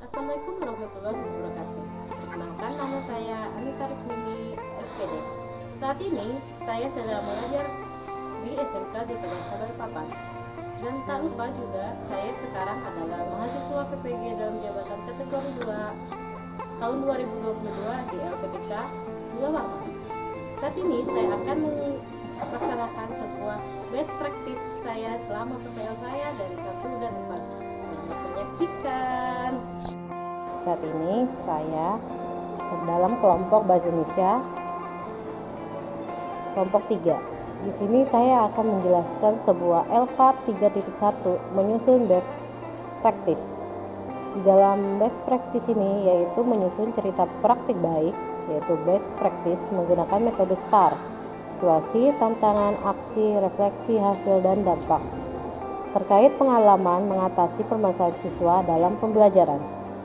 Assalamualaikum warahmatullahi wabarakatuh. Perkenalkan, nama saya Anita Rusmini, SPD. Saat ini saya sedang mengajar di SMK Duta Bangsa Balikpapan. Dan tak lupa juga, saya sekarang adalah mahasiswa PPG dalam jabatan kategori 2 tahun 2022 di LPTK 2 Malang. Saat ini saya akan melaksanakan sebuah best practice saya selama PPL saya dari 1 dan 4. Selamat menyaksikan. Saat ini saya dalam kelompok Bahasa Indonesia kelompok 3. Di sini saya akan menjelaskan sebuah LK 3.1 menyusun best practice. Di dalam best practice ini yaitu menyusun cerita praktik baik, yaitu best practice menggunakan metode STAR: situasi, tantangan, aksi, refleksi, hasil, dan dampak. Terkait pengalaman mengatasi permasalahan siswa dalam pembelajaran.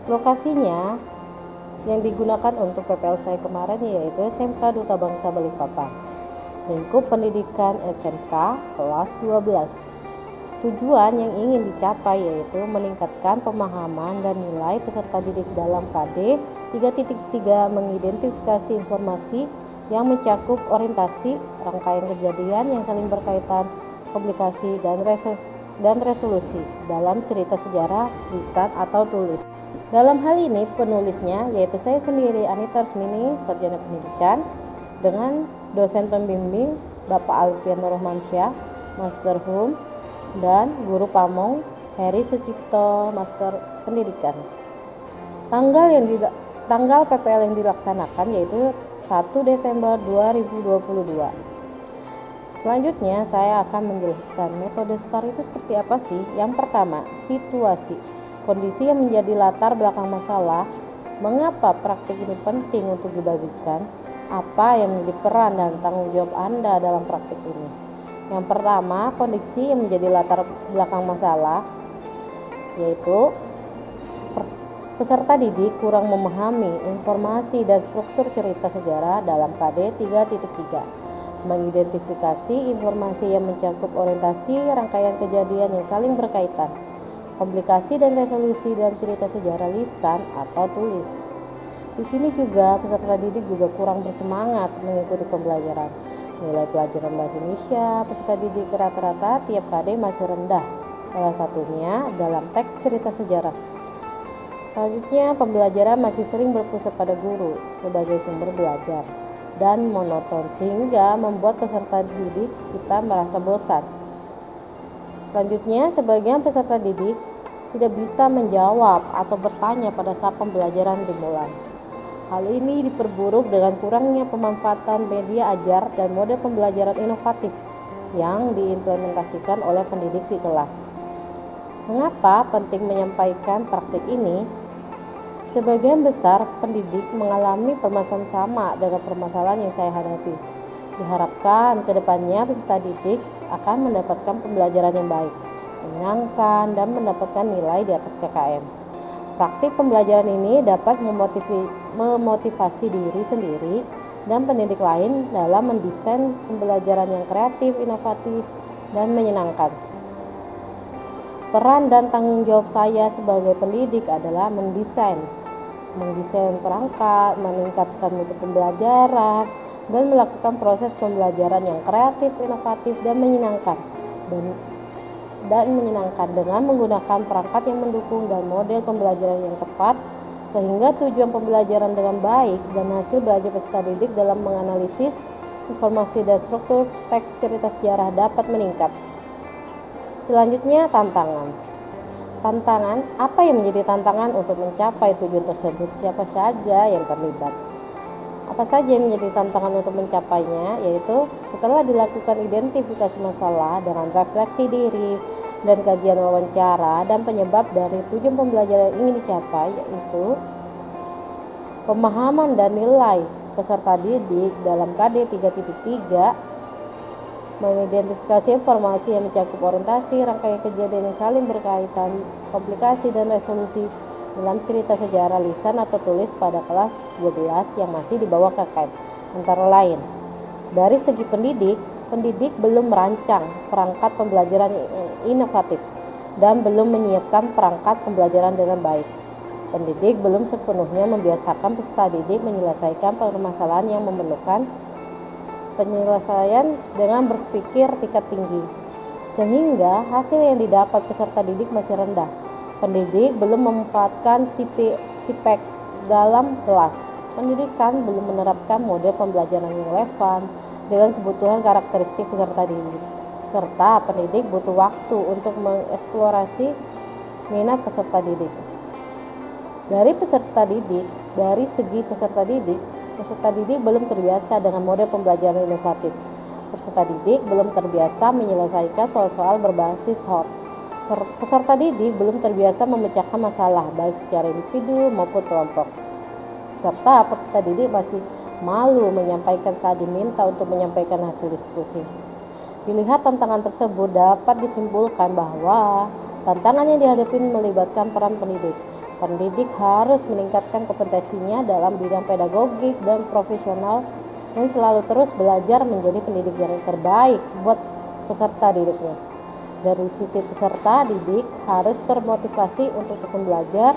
Lokasinya yang digunakan untuk PPL saya kemarin yaitu SMK Duta Bangsa Balikpapan, lingkup pendidikan SMK kelas 12. Tujuan yang ingin dicapai yaitu meningkatkan pemahaman dan nilai peserta didik dalam KD 3.3, mengidentifikasi informasi yang mencakup orientasi, rangkaian kejadian yang saling berkaitan, komplikasi, dan resolusi dalam cerita sejarah, lisan atau tulis. Dalam hal ini penulisnya yaitu saya sendiri, Anita Rusmini, sarjana pendidikan, dengan dosen pembimbing Bapak Alfian Rohmansyah, Master Hum, dan Guru Pamong Heri Sucipto, Master Pendidikan. Tanggal PPL yang dilaksanakan yaitu 1 Desember 2022. Selanjutnya saya akan menjelaskan metode STAR itu seperti apa sih. Yang pertama, situasi, kondisi yang menjadi latar belakang masalah. Mengapa praktik ini penting untuk dibagikan? Apa yang menjadi peran dan tanggung jawab Anda dalam praktik ini? Yang pertama, kondisi yang menjadi latar belakang masalah yaitu peserta didik kurang memahami informasi dan struktur cerita sejarah dalam KD 3.3. Mengidentifikasi informasi yang mencakup orientasi, rangkaian kejadian yang saling berkaitan, komplikasi dan resolusi dalam cerita sejarah, lisan atau tulis. Di sini juga peserta didik juga kurang bersemangat mengikuti pembelajaran. Nilai pelajaran bahasa Indonesia peserta didik rata-rata tiap KD masih rendah, salah satunya dalam teks cerita sejarah. Selanjutnya, pembelajaran masih sering berpusat pada guru sebagai sumber belajar dan monoton sehingga membuat peserta didik kita merasa bosan. Selanjutnya, sebagian peserta didik tidak bisa menjawab atau bertanya pada saat pembelajaran dimulai. Hal ini diperburuk dengan kurangnya pemanfaatan media ajar dan model pembelajaran inovatif yang diimplementasikan oleh pendidik di kelas. Mengapa penting menyampaikan praktik ini? Sebagian besar pendidik mengalami permasalahan sama dengan permasalahan yang saya hadapi. Diharapkan ke depannya peserta didik akan mendapatkan pembelajaran yang baik, menyenangkan, dan mendapatkan nilai di atas KKM. Praktik pembelajaran ini dapat memotivasi diri sendiri dan pendidik lain dalam mendesain pembelajaran yang kreatif, inovatif, dan menyenangkan. Peran dan tanggung jawab saya sebagai pendidik adalah mendesain perangkat, meningkatkan mutu pembelajaran, dan melakukan proses pembelajaran yang kreatif, inovatif, dan menyenangkan dengan menggunakan perangkat yang mendukung dan model pembelajaran yang tepat, sehingga tujuan pembelajaran dengan baik dan hasil belajar peserta didik dalam menganalisis informasi dan struktur teks cerita sejarah dapat meningkat. Selanjutnya, tantangan. Apa yang menjadi tantangan untuk mencapai tujuan tersebut? Siapa saja yang terlibat? Apa saja yang menjadi tantangan untuk mencapainya? Yaitu setelah dilakukan identifikasi masalah dengan refleksi diri, dan kajian wawancara, dan penyebab dari tujuan pembelajaran yang ingin dicapai, yaitu pemahaman dan nilai peserta didik dalam KD 3.3, mengidentifikasi informasi yang mencakup orientasi, rangkaian kejadian yang saling berkaitan, komplikasi dan resolusi dalam cerita sejarah lisan atau tulis pada kelas 12 yang masih di bawah KKM. Antara lain, dari segi pendidik belum merancang perangkat pembelajaran inovatif dan belum menyiapkan perangkat pembelajaran dengan baik. Pendidik belum sepenuhnya membiasakan peserta didik menyelesaikan permasalahan yang memerlukan penyelesaian dengan berpikir tingkat tinggi, sehingga hasil yang didapat peserta didik masih rendah. Pendidik belum memanfaatkan TPEC dalam kelas. Pendidikan belum menerapkan model pembelajaran yang relevan dengan kebutuhan karakteristik peserta didik, serta pendidik butuh waktu untuk mengeksplorasi minat peserta didik. Dari segi peserta didik belum terbiasa dengan model pembelajaran inovatif. Peserta didik belum terbiasa menyelesaikan soal-soal berbasis HOT. Peserta didik belum terbiasa memecahkan masalah baik secara individu maupun kelompok. Serta peserta didik masih malu menyampaikan saat diminta untuk menyampaikan hasil diskusi. Dilihat tantangan tersebut, dapat disimpulkan bahwa tantangan yang dihadapi melibatkan peran pendidik. Pendidik harus meningkatkan kompetensinya dalam bidang pedagogik dan profesional dan selalu terus belajar menjadi pendidik yang terbaik buat peserta didiknya. Dari sisi peserta didik harus termotivasi untuk belajar,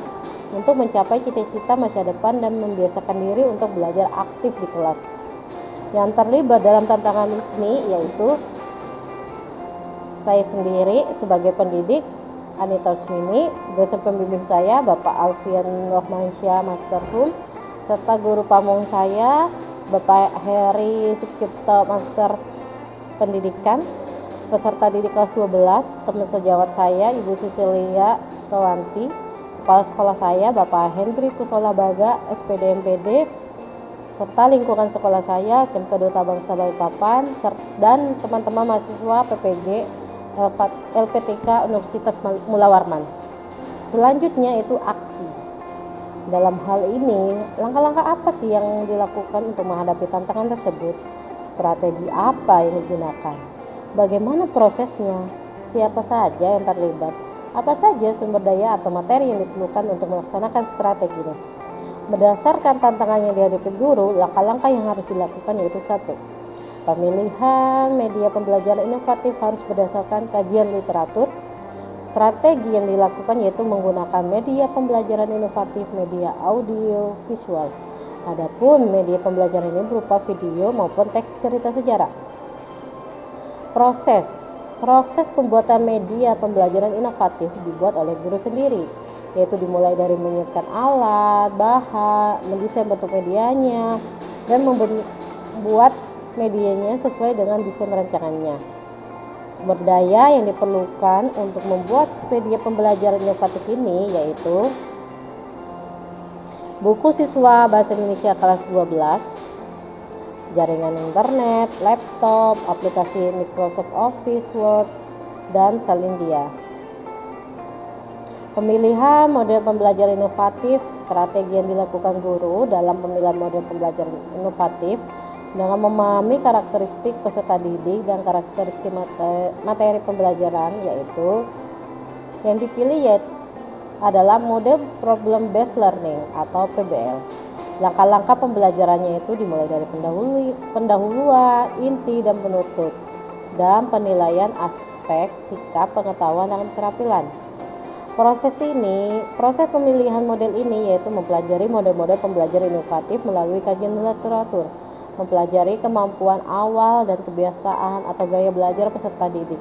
untuk mencapai cita-cita masa depan dan membiasakan diri untuk belajar aktif di kelas. Yang terlibat dalam tantangan ini yaitu saya sendiri sebagai pendidik, Anita Usmini, dosen pembimbing saya Bapak Alfian Rohmansyah Master Hum, serta guru pamong saya Bapak Heri Sucipto Master Pendidikan, peserta didik kelas 12, teman sejawat saya Ibu Sisilia Rowanti, kepala sekolah saya Bapak Hendri Kusola Baga SPD MPD, serta lingkungan sekolah saya SMK Duta Bangsa Balikpapan, dan teman-teman mahasiswa PPG LPTK Universitas Mula Warman. Selanjutnya itu aksi. Dalam hal ini, langkah-langkah apa sih yang dilakukan untuk menghadapi tantangan tersebut? Strategi apa yang digunakan? Bagaimana prosesnya? Siapa saja yang terlibat? Apa saja sumber daya atau materi yang diperlukan untuk melaksanakan strategi ini? Berdasarkan tantangan yang dihadapi guru, langkah-langkah yang harus dilakukan yaitu 1. Pemilihan media pembelajaran inovatif harus berdasarkan kajian literatur. Strategi yang dilakukan yaitu menggunakan media pembelajaran inovatif, media audio visual. Adapun media pembelajaran ini berupa video maupun teks cerita sejarah. Proses pembuatan media pembelajaran inovatif dibuat oleh guru sendiri, yaitu dimulai dari menyiapkan alat, bahan, mendesain bentuk medianya, dan membuat medianya sesuai dengan desain rancangannya. Sumber daya yang diperlukan untuk membuat media pembelajaran inovatif ini yaitu buku siswa Bahasa Indonesia kelas 12, jaringan internet, laptop, aplikasi Microsoft Office, Word, dan Salindia. Pemilihan model pembelajaran inovatif, strategi yang dilakukan guru dalam pemilihan model pembelajaran inovatif dengan memahami karakteristik peserta didik dan karakteristik materi pembelajaran, yaitu yang dipilih adalah model problem based learning atau PBL. Langkah-langkah pembelajarannya itu dimulai dari pendahuluan, inti dan penutup, dan penilaian aspek sikap, pengetahuan dan keterampilan. Proses pemilihan model ini yaitu mempelajari model-model pembelajaran inovatif melalui kajian literatur, mempelajari kemampuan awal dan kebiasaan atau gaya belajar peserta didik,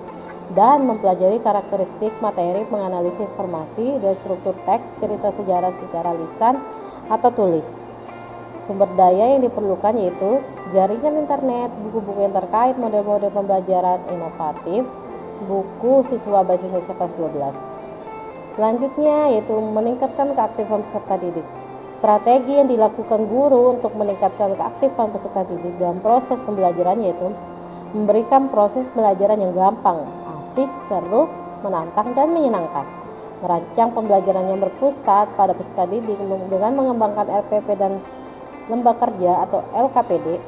dan mempelajari karakteristik materi, menganalisis informasi dan struktur teks cerita sejarah secara lisan atau tulis. Sumber daya yang diperlukan yaitu jaringan internet, buku-buku yang terkait model-model pembelajaran inovatif, buku siswa Bahasa Indonesia kelas 12. Selanjutnya yaitu meningkatkan keaktifan peserta didik. Strategi yang dilakukan guru untuk meningkatkan keaktifan peserta didik dalam proses pembelajaran yaitu memberikan proses pembelajaran yang gampang, asik, seru, menantang, dan menyenangkan. Merancang pembelajaran yang berpusat pada peserta didik dengan mengembangkan LPP dan lembaga kerja atau LKPD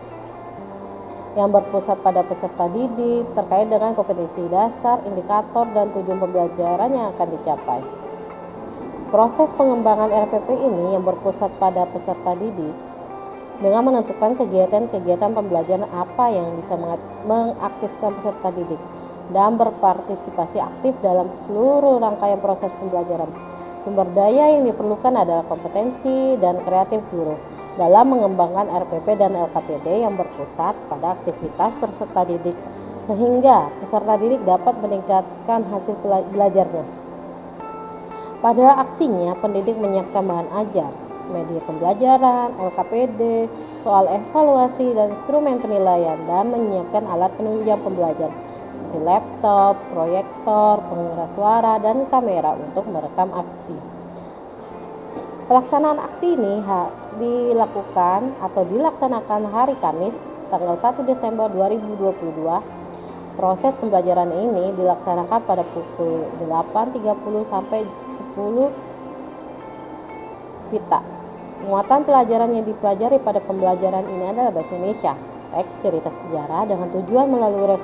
yang berpusat pada peserta didik terkait dengan kompetensi dasar, indikator, dan tujuan pembelajaran yang akan dicapai. Proses pengembangan RPP ini yang berpusat pada peserta didik dengan menentukan kegiatan-kegiatan pembelajaran apa yang bisa mengaktifkan peserta didik dan berpartisipasi aktif dalam seluruh rangkaian proses pembelajaran. Sumber daya yang diperlukan adalah kompetensi dan kreatif guru dalam mengembangkan RPP dan LKPD yang berpusat pada aktivitas peserta didik sehingga peserta didik dapat meningkatkan hasil belajarnya. Pada aksinya, pendidik menyiapkan bahan ajar, media pembelajaran, LKPD, soal evaluasi, dan instrumen penilaian, dan menyiapkan alat penunjang pembelajaran seperti laptop, proyektor, pengeras suara, dan kamera untuk merekam aksi. Pelaksanaan aksi ini dilaksanakan hari Kamis, tanggal 1 Desember 2022. Proses pembelajaran ini dilaksanakan pada pukul 8.30 sampai 10 WITA. Muatan pelajaran yang dipelajari pada pembelajaran ini adalah bahasa Indonesia, teks, cerita sejarah dengan tujuan melalui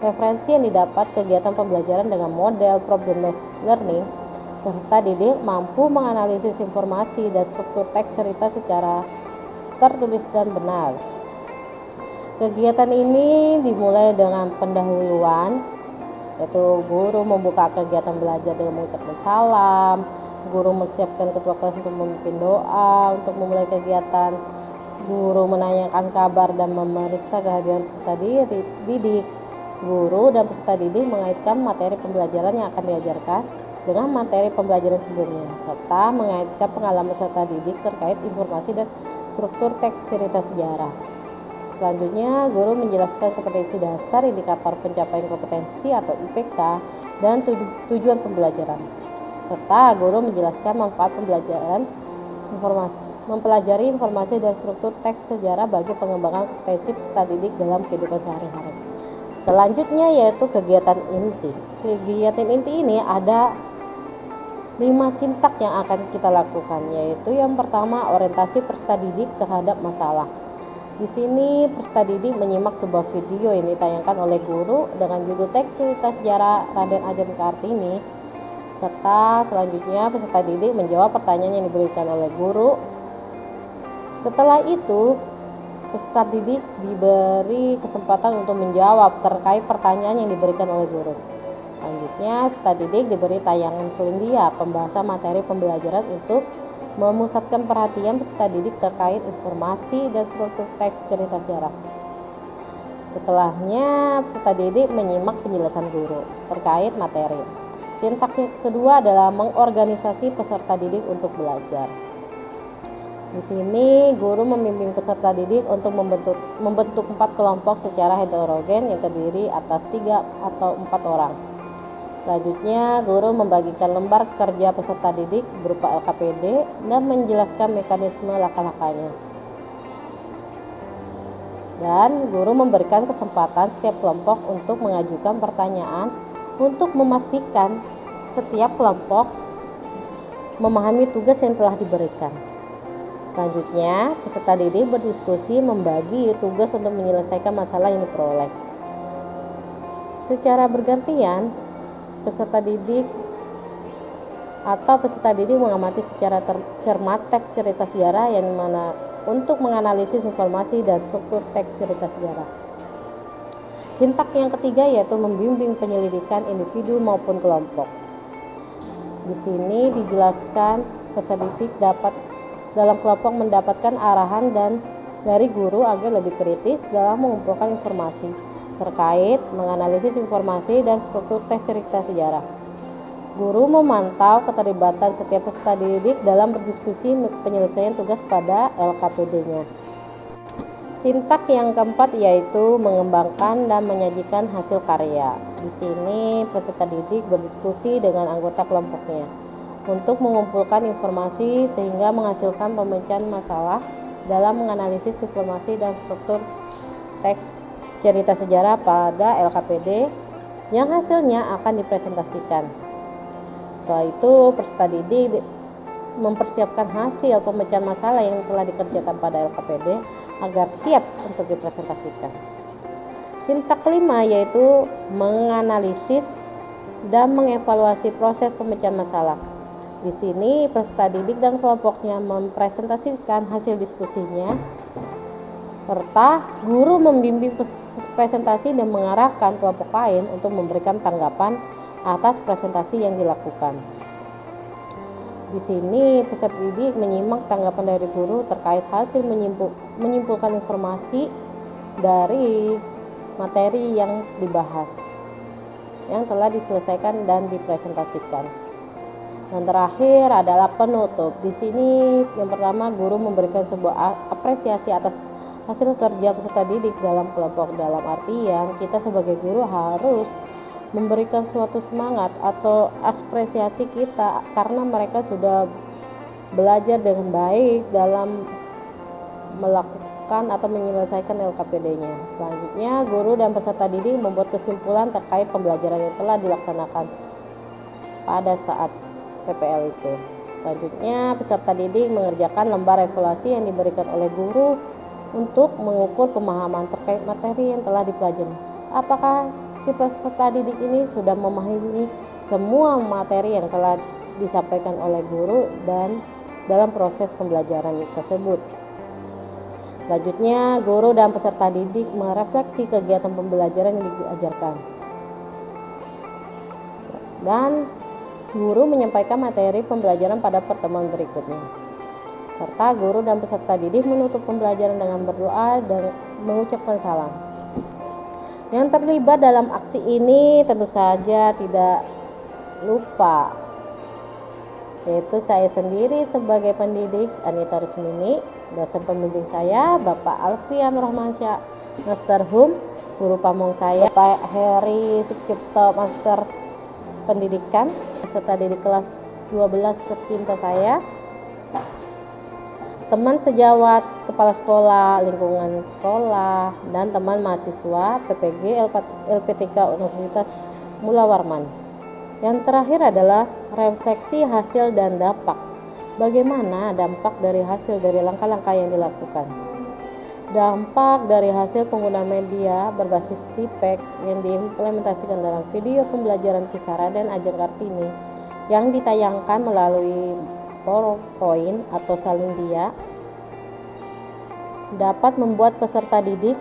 referensi yang didapat kegiatan pembelajaran dengan model problem-based learning. Peserta didik mampu menganalisis informasi dan struktur teks cerita secara tertulis dan benar. Kegiatan ini dimulai dengan pendahuluan, yaitu guru membuka kegiatan belajar dengan mengucapkan salam, guru menyiapkan ketua kelas untuk memimpin doa untuk memulai kegiatan, guru menanyakan kabar dan memeriksa kehadiran peserta didik. Guru dan peserta didik mengaitkan materi pembelajaran yang akan diajarkan dengan materi pembelajaran sebelumnya, serta mengaitkan pengalaman peserta didik terkait informasi dan struktur teks cerita sejarah. Selanjutnya, guru menjelaskan kompetensi dasar, indikator pencapaian kompetensi atau IPK, dan tujuan pembelajaran. Serta guru menjelaskan manfaat mempelajari informasi dan struktur teks sejarah bagi pengembangan kompetensi peserta didik dalam kehidupan sehari-hari. Selanjutnya yaitu kegiatan inti. Kegiatan inti ini ada 5 sintak yang akan kita lakukan, yaitu yang pertama orientasi peserta didik terhadap masalah. Di sini peserta didik menyimak sebuah video yang ditayangkan oleh guru dengan judul teks cerita sejarah Raden Ajeng Kartini, serta selanjutnya peserta didik menjawab pertanyaan yang diberikan oleh guru. Setelah itu peserta didik diberi kesempatan untuk menjawab terkait pertanyaan yang diberikan oleh guru. Selanjutnya peserta didik diberi tayangan selindia pembahasan materi pembelajaran untuk memusatkan perhatian peserta didik terkait informasi dan struktur teks cerita sejarah. Setelahnya, peserta didik menyimak penjelasan guru terkait materi. Sintak kedua adalah mengorganisasi peserta didik untuk belajar. Di sini, guru membimbing peserta didik untuk membentuk 4 kelompok secara heterogen yang terdiri atas 3 atau 4 orang. Selanjutnya, guru membagikan lembar kerja peserta didik berupa LKPD dan menjelaskan mekanisme langkah-langkahnya. Dan guru memberikan kesempatan setiap kelompok untuk mengajukan pertanyaan untuk memastikan setiap kelompok memahami tugas yang telah diberikan. Selanjutnya, peserta didik berdiskusi membagi tugas untuk menyelesaikan masalah yang diperoleh. Secara bergantian, peserta didik mengamati secara cermat teks cerita sejarah yang mana untuk menganalisis informasi dan struktur teks cerita sejarah. Sintak yang ketiga yaitu membimbing penyelidikan individu maupun kelompok. Di sini dijelaskan peserta didik dalam kelompok mendapatkan arahan dan dari guru agar lebih kritis dalam mengumpulkan informasi terkait menganalisis informasi dan struktur teks cerita sejarah. Guru memantau keterlibatan setiap peserta didik dalam berdiskusi penyelesaian tugas pada LKPD-nya. Sintak yang keempat yaitu mengembangkan dan menyajikan hasil karya. Di sini peserta didik berdiskusi dengan anggota kelompoknya untuk mengumpulkan informasi sehingga menghasilkan pemecahan masalah dalam menganalisis informasi dan struktur teks cerita sejarah pada LKPD yang hasilnya akan dipresentasikan. Setelah itu peserta didik mempersiapkan hasil pemecahan masalah yang telah dikerjakan pada LKPD agar siap untuk dipresentasikan. Sintak kelima yaitu menganalisis dan mengevaluasi proses pemecahan masalah. Di sini peserta didik dan kelompoknya mempresentasikan hasil diskusinya, serta guru membimbing presentasi dan mengarahkan kelompok lain untuk memberikan tanggapan atas presentasi yang dilakukan. Di sini peserta didik menyimak tanggapan dari guru terkait hasil menyimpulkan informasi dari materi yang dibahas, yang telah diselesaikan dan dipresentasikan. Dan terakhir adalah penutup. Di sini yang pertama guru memberikan sebuah apresiasi atas hasil kerja peserta didik dalam kelompok. Dalam artian kita sebagai guru harus memberikan suatu semangat atau apresiasi kita karena mereka sudah belajar dengan baik dalam melakukan atau menyelesaikan LKPD-nya. Selanjutnya guru dan peserta didik membuat kesimpulan terkait pembelajaran yang telah dilaksanakan pada saat PPL itu. Selanjutnya peserta didik mengerjakan lembar evaluasi yang diberikan oleh guru untuk mengukur pemahaman terkait materi yang telah dipelajari. Apakah si peserta didik ini sudah memahami semua materi yang telah disampaikan oleh guru dan dalam proses pembelajaran tersebut. Selanjutnya guru dan peserta didik merefleksi kegiatan pembelajaran yang diajarkan. Dan guru menyampaikan materi pembelajaran pada pertemuan berikutnya. Serta guru dan peserta didik menutup pembelajaran dengan berdoa dan mengucapkan salam. Yang terlibat dalam aksi ini tentu saja tidak lupa, yaitu saya sendiri sebagai pendidik Anita Rusmini, dosen pembimbing saya Bapak Alfian Rohmansyah, Master Hum, guru pamong saya Pak Heri Sucipto, Master Pendidikan, peserta didik kelas 12 tercinta saya, teman sejawat, kepala sekolah, lingkungan sekolah, dan teman mahasiswa PPG LPTK Universitas Mula Warman. Yang terakhir adalah refleksi hasil dan dampak. Bagaimana dampak dari hasil dari langkah-langkah yang dilakukan? Dampak dari hasil pengguna media berbasis TPEC yang diimplementasikan dalam video pembelajaran Kisara dan Ajeng Kartini yang ditayangkan melalui PowerPoint atau Salindia dapat membuat peserta didik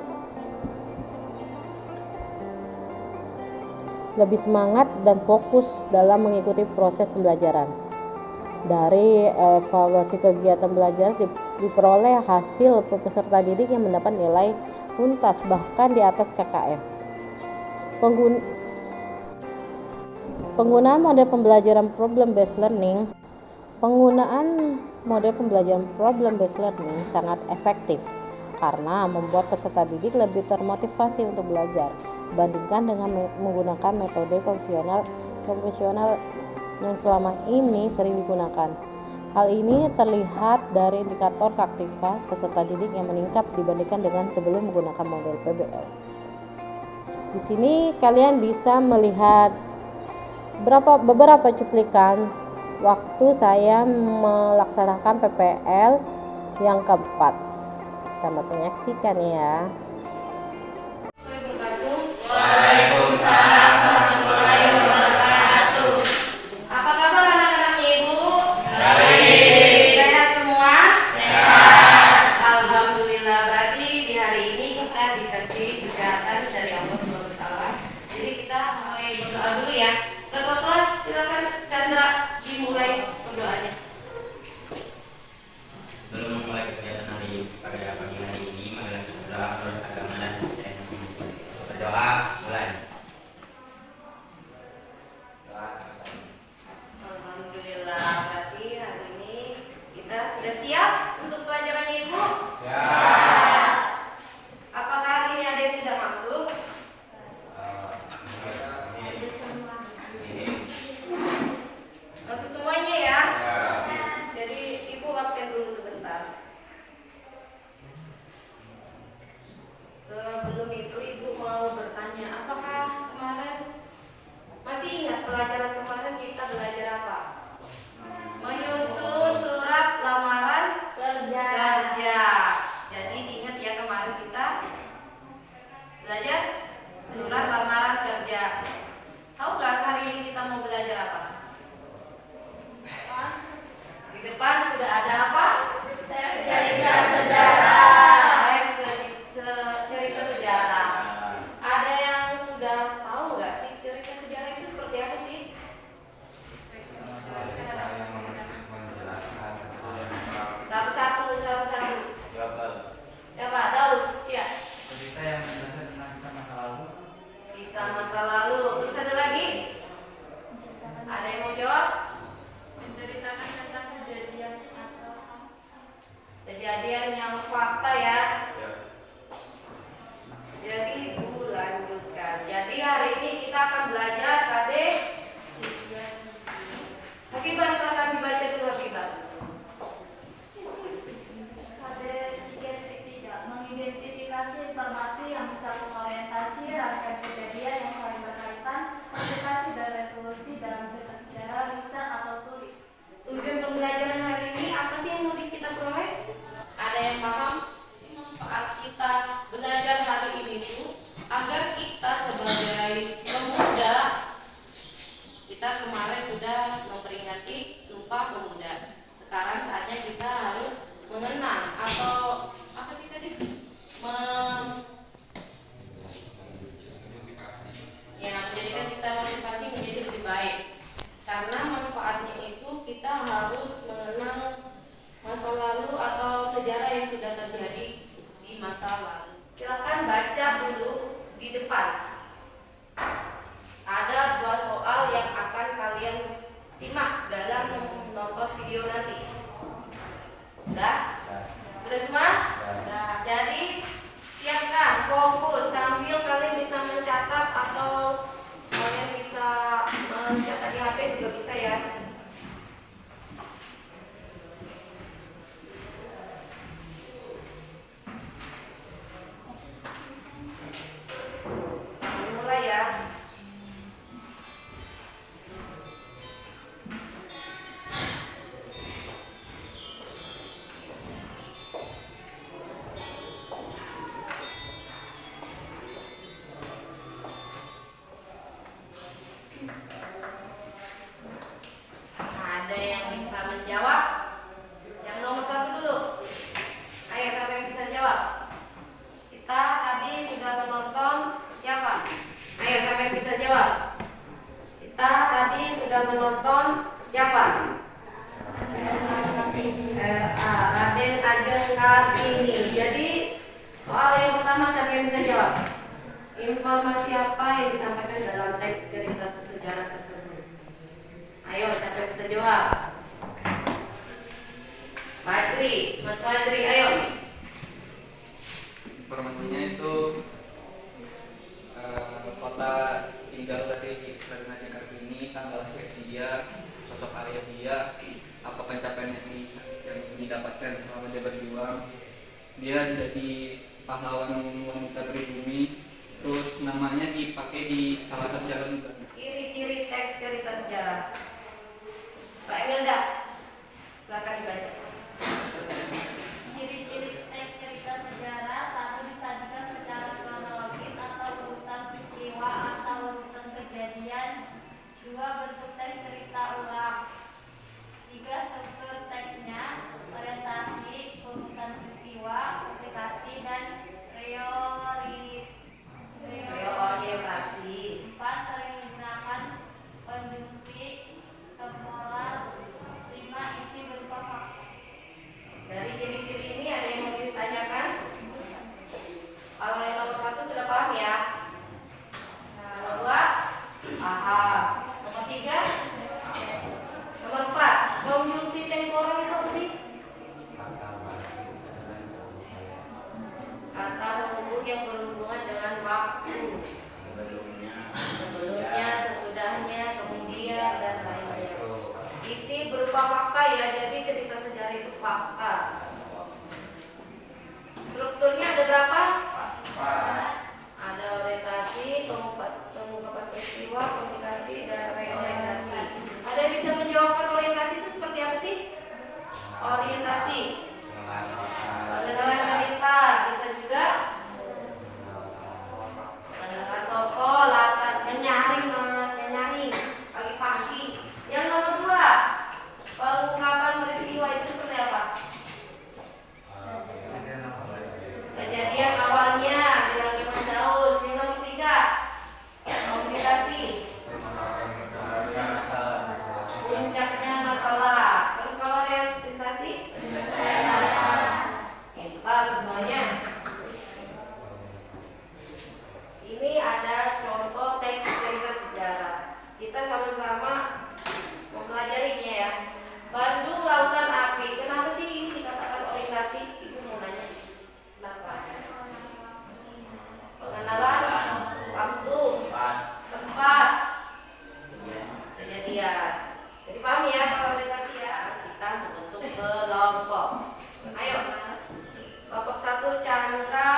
lebih semangat dan fokus dalam mengikuti proses pembelajaran. Dari evaluasi kegiatan belajar diperoleh hasil peserta didik yang mendapat nilai tuntas bahkan di atas KKM. Penggunaan model pembelajaran problem based learning. Penggunaan model pembelajaran problem based learning sangat efektif karena membuat peserta didik lebih termotivasi untuk belajar dibandingkan dengan menggunakan metode konvensional yang selama ini sering digunakan. Hal ini terlihat dari indikator keaktifan peserta didik yang meningkat dibandingkan dengan sebelum menggunakan model PBL. Di sini kalian bisa melihat beberapa cuplikan waktu saya melaksanakan PPL yang keempat. Selamat menyaksikan ya. Waalaikumsalam warahmatullahi wabarakatuh. Apa kabar anak-anaknya Ibu? Baik. Sehat semua? Sehat. Alhamdulillah. Berarti di hari ini kita dikasih kesehatan dari Allah Subhanahu wa taala. Jadi kita mulai berdoa dulu ya. Ketua kelas silakan Chandra dimulai berdoanya. Belum memulai kegiatan hari pada pagi hari ini, marilah berdoa menurut agama dan budaya masing-masing. Berdoa mulai. Doa bersama. Alhamdulillah, berarti hari ini kita sudah siap untuk pelajarannya Ibu? Ya. Apakah hari ini ada yang tidak masuk? Masuk semuanya ya? Jadi Ibu absen dulu sebentar. Sebelum itu Ibu mau bertanya, apakah kemarin depan sudah ada apa? Cerita sejarah. Baik, cerita sejarah. Ada yang sudah tahu nggak sih cerita sejarah itu seperti apa sih? Satu-satu. Siapa? Daus. Iya. Cerita yang menjelaskan tentang kisah masa lalu. Kisah masa lalu. Terus ada lagi? Ada yang mau jawab? Menceritakan tentang Kejadian yang fakta ya. Jadi lanjutkan. Jadi hari ini kita akan belajar KD. Habibah, silakan dibaca dulu Habibah. KD 3.3 mengidentifikasi informasi yang mencakup orientasi, rangkaian kejadian yang saling berkaitan, aplikasi dan resolusi dalam cerita sejarah, lisan atau tulis. Tujuan pembelajaran hari ini apa sih yang mau kita peroleh? Ada yang paham? Manfaat kita belajar hari ini tuh agar kita sebagai pemuda, kita kemarin sudah memperingati Sumpah Pemuda. Sekarang saatnya kita harus mengenang atau apa sih tadi? Menjadikan kita motivasi menjadi lebih baik. Karena manfaatnya itu kita harus mengenang masa lalu atau sejarah yang sudah terjadi di masa lalu. Silakan baca dulu di depan. Ada 2 soal yang akan kalian simak dalam menonton video nanti. Udah? Udah semua? Jadi siapkan, fokus sambil kalian bisa mencatat atau kalian bisa mencatat di HP juga bisa ya. Mulai ya. Ada yang bisa menjawab? Yang nomor 1 dulu. Ayo, siapa yang bisa jawab? Kita tadi sudah menonton siapa? Ayo, siapa yang bisa jawab? Kita tadi sudah menonton siapa? Raden Ajeng Kartini. Jadi soal yang pertama siapa yang bisa jawab? Informasi apa yang disampaikan dalam teks cerita sejarah tersebut? Ayo, siapa yang bisa jawab? Mas Fajri, ayo. Informasinya itu kota tinggal dari Raden Ajeng Kartini, tanggal lahir dia, sosok ayah dia, apa pencapaian yang didapatkan selama dia berjuang. Dia jadi pahlawan wanita pribumi, terus namanya dipakai di salah satu jalan juga. Ciri-ciri teks cerita sejarah. Pak Imelda, silakan dibaca. Ciri-ciri teks cerita sejarah: 1. Disajikan secara kronologis atau urutan peristiwa atau urutan kejadian. 2. Bentuk teks cerita ulang. 3. Struktur teksnya: orientasi, urutan peristiwa, aplikasi, dan reorientasi. 4. Sering menggunakan konjungsi temporal. 5. Isi berupa fakta. Dari ciri-ciri ini ada yang mau ditanyakan? Kalau yang nomor 1 sudah paham ya? Nah, nomor 2 paham. Nomor 3, nomor 4, konjungsi temporal itu apa sih? Kata penghubung yang berhubungan dengan waktu. Sebelumnya, sesudahnya, kemudian, dan lainnya. Isi berupa fakta ya, jadi cerita sejarah itu fakta. Strukturnya ada berapa? Ada orientasi, pengungkapan peristiwa, komunikasi, dan reorientasi. Ada yang bisa menjawabkan orientasi itu seperti apa sih? Orientasi pengenalan cerita, bisa juga mengenalkan tokoh, latar, menyaring pagi-pagi. Yang nomor 2, pengungkapan peristiwa. kelompok. Ayo. Kelompok 1 Chandra,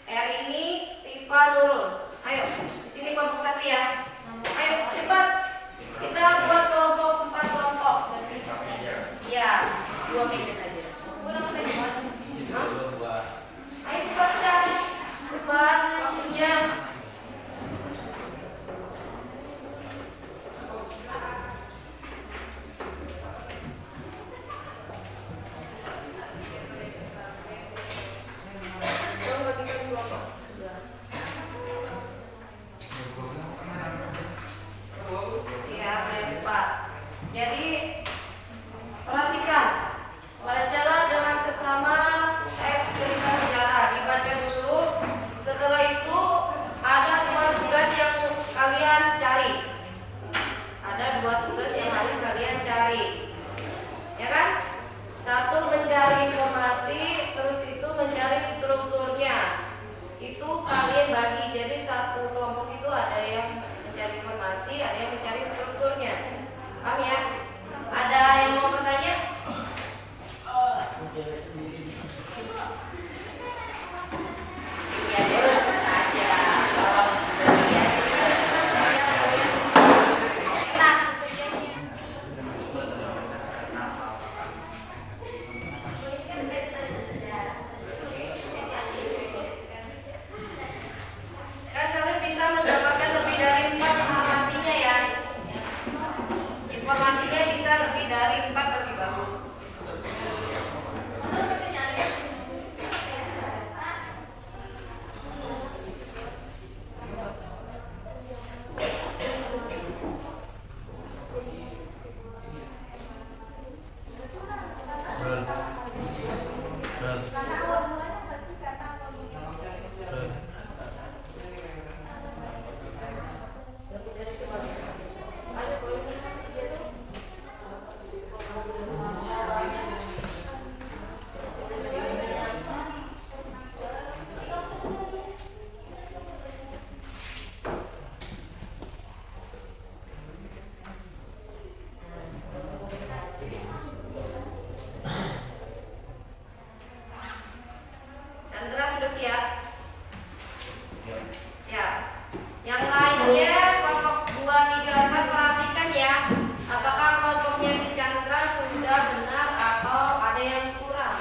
Erini, Tifa, Nurul. Ayo, di sini kelompok 1 ya. Ayo cepat. Kita buat kelompok 4 kelompok. Ya, 2 meja saja. Kurang meja. Ayo cepat. Cepat waktunya. Jadi perhatikan, bacalah dengan sesama teks cerita sejarah, dibaca dulu. Setelah itu ada 2 tugas yang kalian cari. Ada 2 tugas yang harus kalian cari, ya kan? 1 mencari informasi, terus itu mencari strukturnya. Itu kalian bagi, jadi 1 kelompok itu ada yang mencari informasi, ada yang mencari strukturnya. Paham ya? Ada yang mau bertanya? Iya, terus aja. Iya. Nah, kerjanya. Kan kalian bisa mendapatkan lebih dari 4 informasinya ya. Informasinya bisa lebih dari 4 lebih bagus. Chandra sudah siap? Siap. Yang lainnya kelompok 2, 3, 4 perhatikan ya. Apakah kelompoknya si Chandra sudah benar atau ada yang kurang?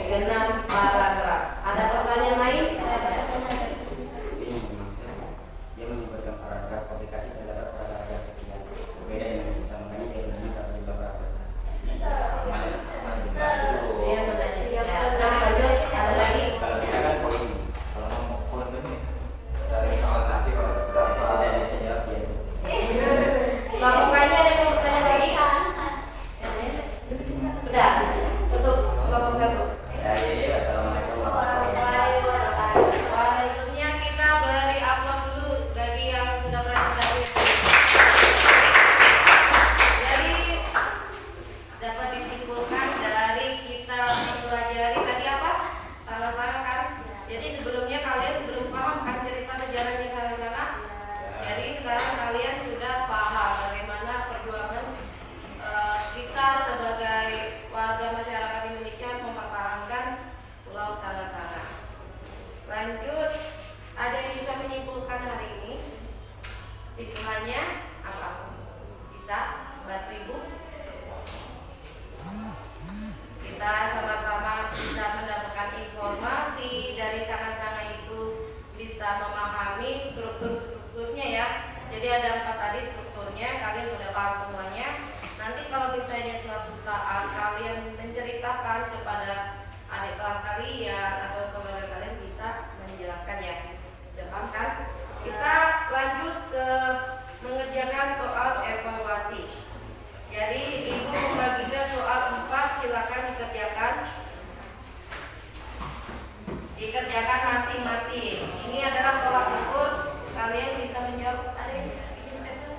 Genap paragraf. Ada pertanyaan lain? Ini yang dimaksud. Dia menyebutkan paragraf aplikasi terhadap paragraf sekian. Berbeda dengan kita, makanya dia menyebutkan paragraf. Dia bertanya. Ya, terus lanjut. Ada lagi? Kalau kita kan poin, kalau mau poin ini dari awal kasih kalau sudah bisa jawab ya. Kelompok lainnya ada yang mau bertanya lagi? Sudah. Tutup kelompok 1. Ya, jadi wassalamualaikum warahmatullahi wabarakatuh. Waalaikumsalam. Kita beri aplaus dulu bagi yang sudah berhasil. Jadi dapat disimpulkan dari kita mempelajari tadi apa? Sama-sama kan? Jadi sebelumnya kalian belum paham kan cerita sejarahnya sana-sana? Jadi sekarang kalian sudah paham bagaimana perjuangan kita sebagai warga masyarakat Indonesia mempertahankan Pulau Sana-Sana. Lanjut, ada yang bisa menyimpulkan hari ini? Simpulannya apa? Bisa bantu ibu? Kita sama-sama bisa mendapatkan informasi dari Sana-Sana itu, bisa memahami strukturnya ya. Jadi ada 4 tadi strukturnya, kalian sudah paham semuanya. Nanti kalau misalnya suatu saat kalian menceritakan kepada adik kelas kalian atau keluarga kalian bisa menjelaskan ya. Sudah paham kan? Kita lanjut ke mengerjakan soal evaluasi. Jadi ibu membagikan soal 4, silakan dikerjakan. Dikerjakan masing-masing. Ini adalah tolak ukur. Kalian bisa menjawab. Ada yang bikin status?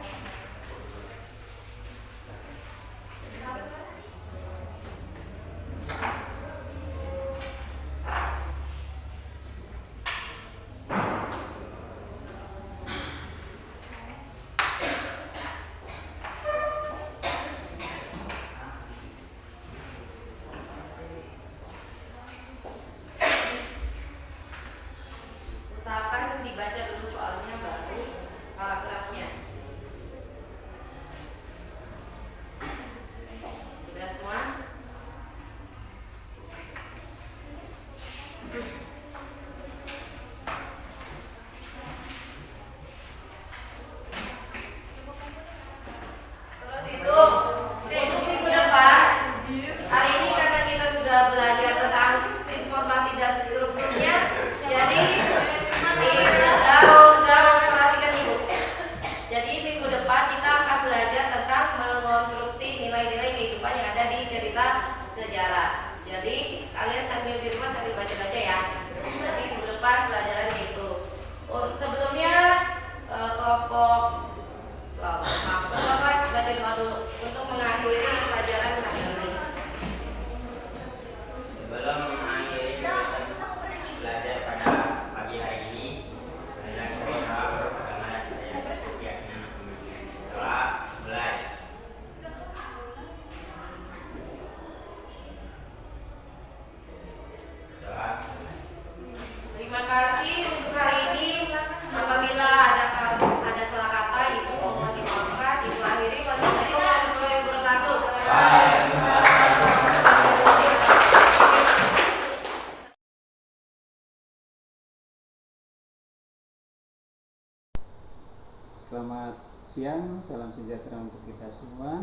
siang, salam sejahtera untuk kita semua.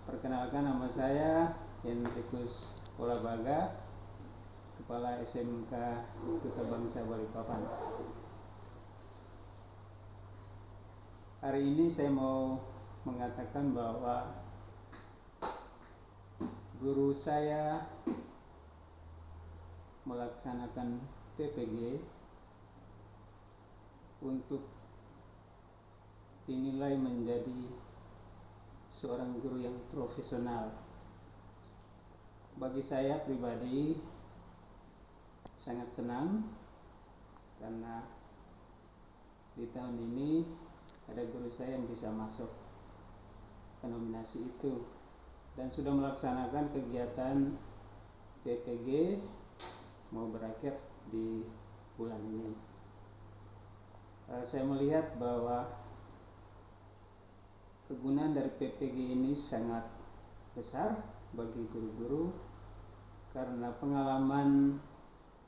Perkenalkan, nama saya Henrikus Olabaga, Kepala SMK Duta Bangsa Balikpapan. Hari ini saya mau mengatakan bahwa guru saya melaksanakan PPG untuk dinilai menjadi seorang guru yang profesional. Bagi saya pribadi sangat senang karena di tahun ini ada guru saya yang bisa masuk ke nominasi itu dan sudah melaksanakan kegiatan PPG mau berakhir di bulan ini. Saya melihat bahwa kegunaan dari PPG ini sangat besar bagi guru-guru karena pengalaman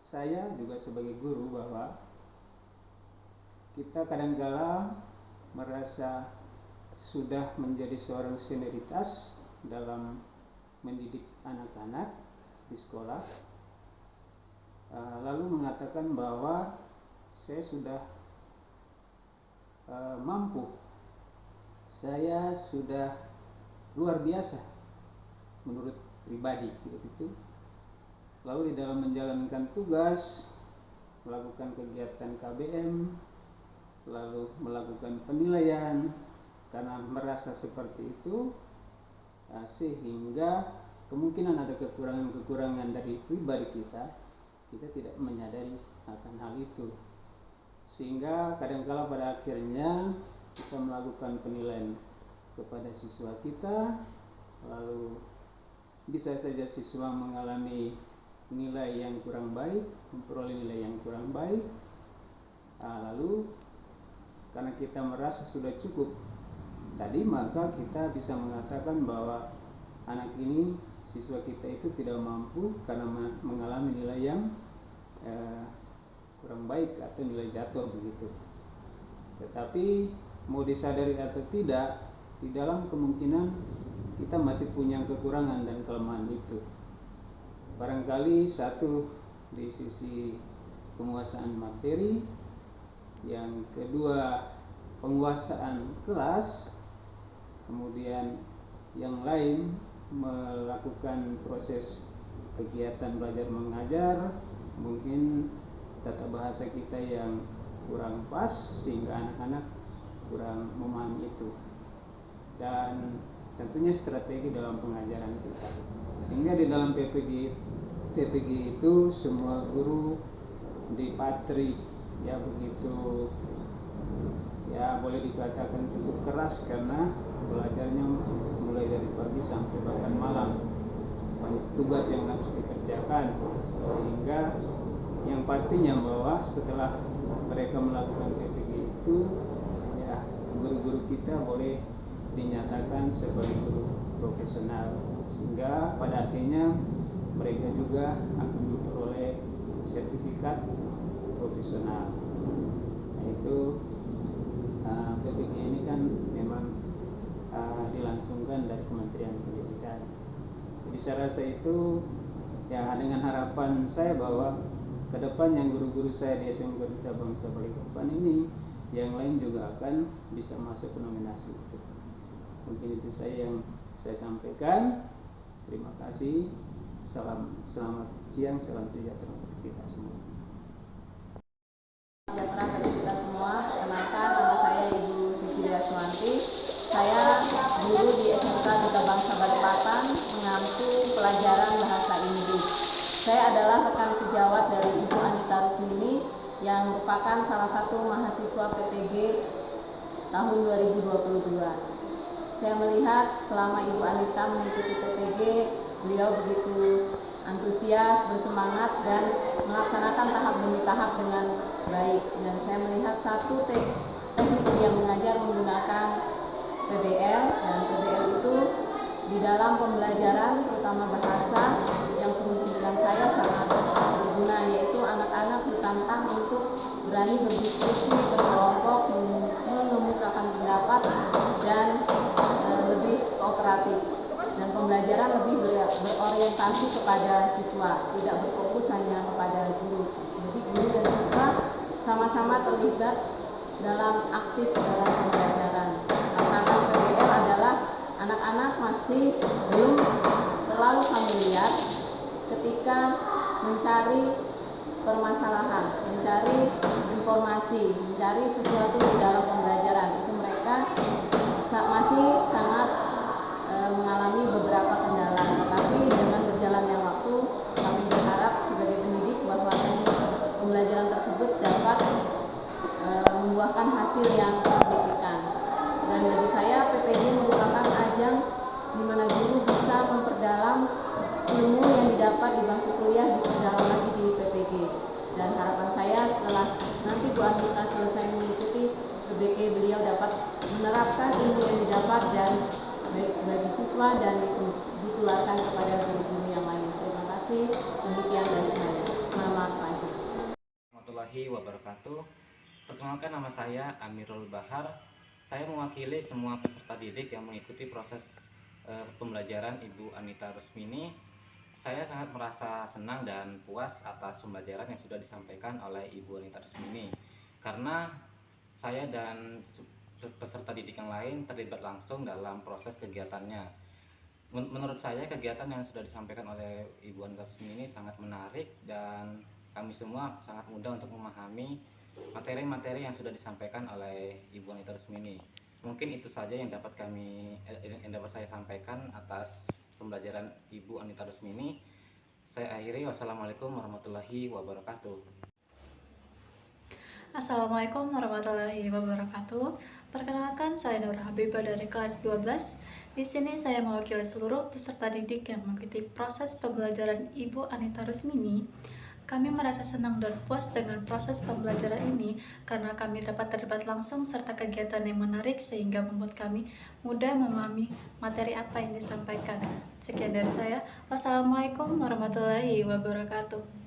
saya juga sebagai guru bahwa kita kadang-kala merasa sudah menjadi seorang senioritas dalam mendidik anak-anak di sekolah, lalu mengatakan bahwa saya sudah mampu, saya sudah luar biasa menurut pribadi begitu. Lalu di dalam menjalankan tugas, melakukan kegiatan KBM, lalu melakukan penilaian, karena merasa seperti itu sehingga kemungkinan ada kekurangan-kekurangan dari pribadi kita tidak menyadari akan hal itu, sehingga kadang-kala pada akhirnya kita melakukan penilaian kepada siswa kita, lalu bisa saja siswa mengalami nilai yang kurang baik, memperoleh nilai yang kurang baik, lalu karena kita merasa sudah cukup tadi, maka kita bisa mengatakan bahwa anak ini, siswa kita itu tidak mampu karena mengalami nilai yang kurang baik atau nilai jatuh begitu. Tetapi mau disadari atau tidak, di dalam kemungkinan kita masih punya kekurangan dan kelemahan itu. Barangkali satu di sisi penguasaan materi, yang kedua penguasaan kelas, kemudian yang lain melakukan proses kegiatan belajar mengajar, mungkin tata bahasa kita yang kurang pas sehingga anak-anak kurang memahami itu, dan tentunya strategi dalam pengajaran kita, sehingga di dalam PPG itu semua guru dipatri ya begitu, ya boleh dikatakan cukup keras karena belajarnya mulai dari pagi sampai bahkan malam, banyak tugas yang harus dikerjakan, sehingga yang pastinya bahwa setelah mereka melakukan PPG itu, ya guru-guru kita boleh dinyatakan sebagai guru profesional, sehingga pada akhirnya mereka juga akan memperoleh sertifikat profesional. Nah, itu PPG ini kan memang dilangsungkan dari Kementerian Pendidikan. Jadi saya rasa itu ya dengan harapan saya bahwa ke depan yang guru-guru saya di SMK Duta Bangsa Balikpapan ini, yang lain juga akan bisa masuk ke nominasi itu. Mungkin itu saya yang saya sampaikan. Terima kasih. Selamat siang, salam sejahtera untuk kita semua. Sejahtera bagi kita semua. Perkenalkan, nama saya Ibu Sisilia Suwanti. Saya guru di SMK Duta Bangsa Balikpapan mengampu pelajaran bahasa Inggris. Saya adalah rekan sejawat dari Ibu Anita Rusmini yang merupakan salah satu mahasiswa PPG tahun 2022. Saya melihat selama Ibu Anita mengikuti PPG, beliau begitu antusias, bersemangat, dan melaksanakan tahap demi tahap dengan baik. Dan saya melihat satu teknik dia mengajar menggunakan PBL, dan PBL itu di dalam pembelajaran terutama bahasa yang menurut saya sangat berguna, yaitu anak-anak ditantang untuk berani berdiskusi, berkelompok, mengemukakan pendapat dan lebih kooperatif, dan pembelajaran lebih berorientasi kepada siswa, tidak berfokus hanya kepada guru. Jadi guru dan siswa sama-sama terlibat aktif dalam pembelajaran. Tantangan PBL adalah anak-anak masih belum terlalu familiar ketika mencari permasalahan, mencari informasi, mencari sesuatu di dalam pembelajaran. Itu mereka masih sangat mengalami beberapa kendala. Tetapi dengan berjalannya waktu, kami berharap sebagai pendidik bahwa pembelajaran tersebut dapat membuahkan hasil yang signifikan. Dan bagi saya, PPG merupakan ajang di mana guru bisa memperdalam ilmu yang didapat di bangku kuliah, diperdalam lagi di PPG. Dan harapan saya setelah nanti Bu Anita selesai mengikuti PPG, beliau dapat menerapkan ilmu yang didapat dan bagi siswa dan ditularkan kepada guru-guru yang lain. Terima kasih. Demikian dari saya. Selamat pagi. Warahmatullahi wabarakatuh. Perkenalkan, nama saya Amirul Bahar. Saya mewakili semua peserta didik yang mengikuti proses pembelajaran Ibu Anita Rusmini. Saya sangat merasa senang dan puas atas pembelajaran yang sudah disampaikan oleh Ibu Anita Rusmini, karena saya dan peserta didik yang lain terlibat langsung dalam proses kegiatannya. Menurut saya, kegiatan yang sudah disampaikan oleh Ibu Anita Rusmini sangat menarik dan kami semua sangat mudah untuk memahami materi-materi yang sudah disampaikan oleh Ibu Anita Rusmini. Mungkin itu saja yang dapat saya sampaikan atas pembelajaran Ibu Anita Rusmini. Saya akhiri. Wassalamualaikum warahmatullahi wabarakatuh. Assalamualaikum warahmatullahi wabarakatuh. Perkenalkan, saya Nur Habibah dari kelas 12. Di sini saya mewakili seluruh peserta didik yang mengikuti proses pembelajaran Ibu Anita Rusmini. Kami merasa senang dan puas dengan proses pembelajaran ini karena kami dapat terlibat langsung serta kegiatan yang menarik sehingga membuat kami mudah memahami materi apa yang disampaikan. Sekian dari saya. Wassalamualaikum warahmatullahi wabarakatuh.